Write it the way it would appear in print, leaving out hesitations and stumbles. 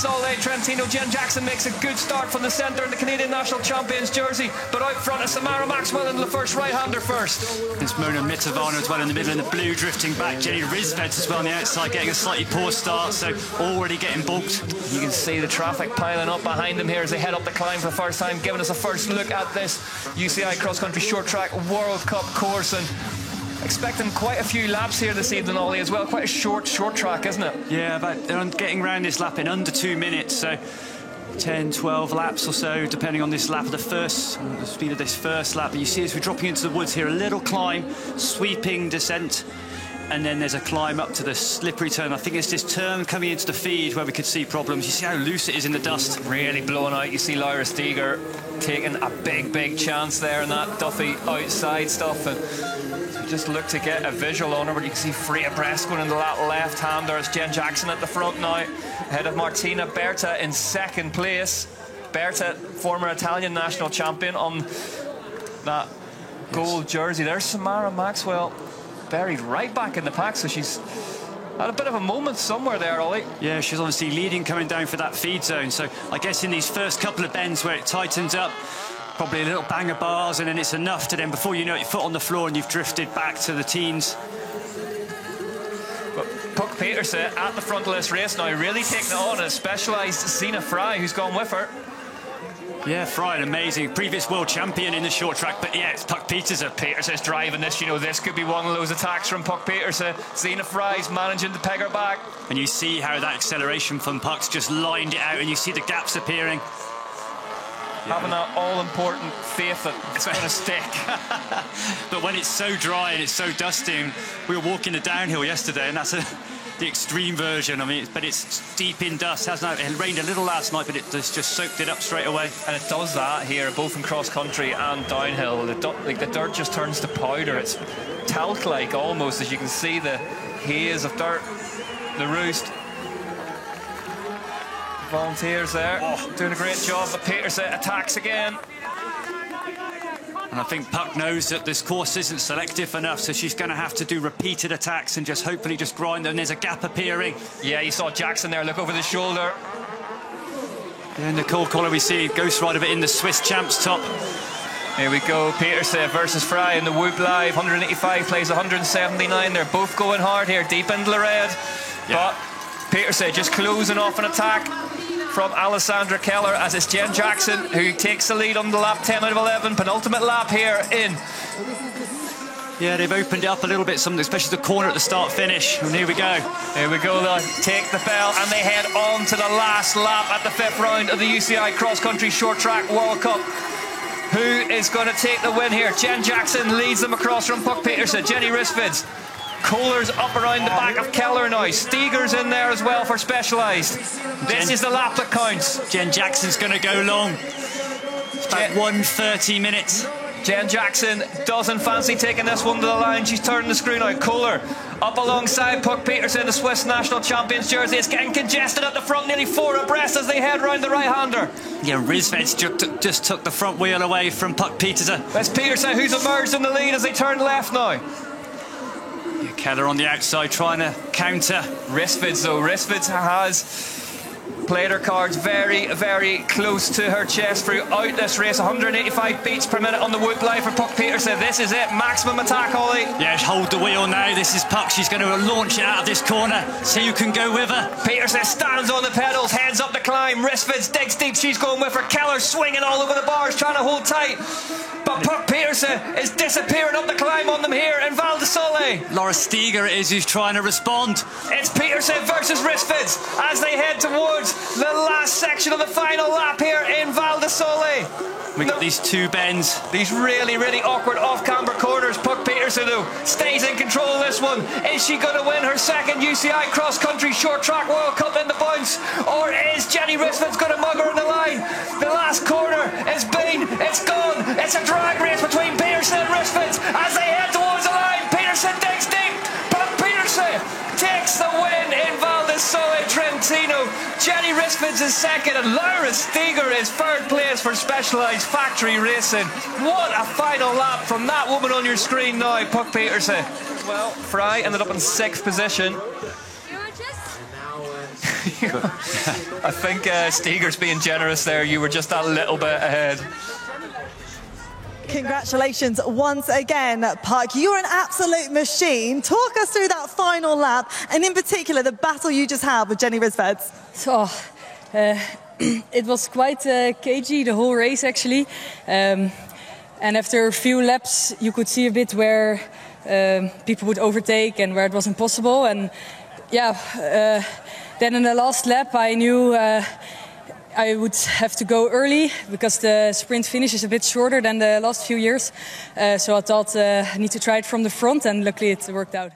Soleil Trentino. Jen Jackson makes a good start from the centre in the Canadian National Champions jersey, but out front is Samara Maxwell in the first right-hander first. It's Mona Mitovano as well in the middle in the blue, drifting back. Jenny Risveds as well on the outside, getting a slightly poor start, so already getting bulked. You can see the traffic piling up behind them here as they head up the climb for the first time, giving us a first look at this UCI Cross Country Short Track World Cup course. And expecting quite a few laps here this evening, Ollie, as well. Quite a short track, isn't it? Yeah, but they're getting around this lap in under 2 minutes, so 10, 12 laps or so, depending on this lap, the speed of this first lap. But you see as we're dropping into the woods here, a little climb, sweeping descent, and then there's a climb up to the slippery turn. I think it's this turn coming into the feed where we could see problems. You see how loose it is in the dust. Really blowing out. You see Lyra Steger taking a big chance there in that Duffy outside stuff, and just look to get a visual on her, but you can see Freya Brest going into that left-hander. It's Jen Jackson at the front now, ahead of Martina Berta in second place. Berta, former Italian national champion, on that gold jersey. There's Samara Maxwell buried right back in the pack, so she's had a bit of a moment somewhere there, Ollie. Yeah, she's obviously leading coming down for that feed zone, so I guess in these first couple of bends where it tightens up, probably a little bang of bars, and then it's enough to then, before you know it, your foot on the floor and you've drifted back to the teens. But Puck Peterson at the front of this race now, really taking it on, a specialised Zina Fry who's gone with her. Yeah, Fry, an amazing previous world champion in the short track, but yeah, it's Puck Peterson. Peterson's driving this, you know, this could be one of those attacks from Puck Peterson. Zina Fry's managing to peg her back. And you see how that acceleration from Puck's just lined it out, and you see the gaps appearing. Having that all-important faith that it's going to stick. But when it's so dry and it's so dusty, we were walking the downhill yesterday, and that's the extreme version. I mean, but it's deep in dust. It rained a little last night, but it just soaked it up straight away. And it does that here, both in cross-country and downhill. The dirt just turns to powder. It's talc-like almost, as you can see the haze of dirt, the roost. Volunteers there, doing a great job, but Peterson attacks again. And I think Puck knows that this course isn't selective enough, so she's going to have to do repeated attacks and just hopefully just grind, and there's a gap appearing. Yeah, you saw Jackson there look over the shoulder. Yeah, Nicole Collar, we see Ghost Rider in the Swiss Champs top. Here we go, Peterson versus Fry in the Whoop Live. 185 plays 179. They're both going hard here, deep into the red. Yeah. But Peterson just closing off an attack from Alessandra Keller, as it's Jen Jackson who takes the lead on the lap. 10 out of 11, penultimate lap here in. Yeah, they've opened it up a little bit, especially the corner at the start-finish. And here we go. Here we go, they take the bell and they head on to the last lap at the 5th round of the UCI Cross Country Short Track World Cup. Who is going to take the win here? Jen Jackson leads them across from Puck Peterson. Jenny Risvids. Kohler's up around the back of Keller now. Steger's in there as well for Specialised. This is the lap that counts. Jen Jackson's going to go long. It's about 1:30 minutes. Jen Jackson doesn't fancy taking this one to the line. She's turning the screw now. Kohler up alongside Puck Peterson, the Swiss national champions jersey. It's getting congested at the front, nearly 4 abreast as they head round the right-hander. Yeah, Risveds just took the front wheel away from Puck Peterson. That's Peterson who's emerged in the lead as they turn left now. Keller on the outside trying to counter. Risvids though, Risvids has played her cards very close to her chest throughout this race. 185 beats per minute on the Whoop Live for Puck Peterson. This is it, maximum attack, Ollie. Yeah, hold the wheel now. This is Puck. She's going to launch it out of this corner. See who can go with her. Peterson stands on the pedals, heads up the climb. Risvids digs deep. She's going with her. Keller swinging all over the bars, trying to hold tight. But Puck Peterson is disappearing up the climb on them here in Val di Sole. Laura Steger it is who's trying to respond. It's Peterson versus Risvids as they head towards the last section of the final lap here in Val di Sole. We got these two bends. These really awkward off-camber corners. Puck Peterson, though, stays in control of this one. Is she going to win her second UCI Cross Country Short Track World Cup in the bounce? Or is Jenny Risvids going to mug her in the line? The last corner is been, it's gone. It's a drag race between Peterson and Risvids as they head towards the line. Peterson digs deep. Puck Peterson takes the win in Val di Sole Trentino. Jenny Risvids is second and Laura Steger is third place for Specialised Factory Racing. What a final lap from that woman on your screen now, Puck Peterson. Well, Fry ended up in 6th position. You But I think Steger's being generous there. You were just that little bit ahead. Congratulations once again, Puck. You're an absolute machine. Talk us through that final lap, and in particular, the battle you just had with Jenny Rissveds. So, it was quite cagey, the whole race, actually. And after a few laps, you could see a bit where people would overtake and where it was impossible. And yeah, then in the last lap, I knew I would have to go early because the sprint finish is a bit shorter than the last few years. So I thought I need to try it from the front, and luckily it worked out.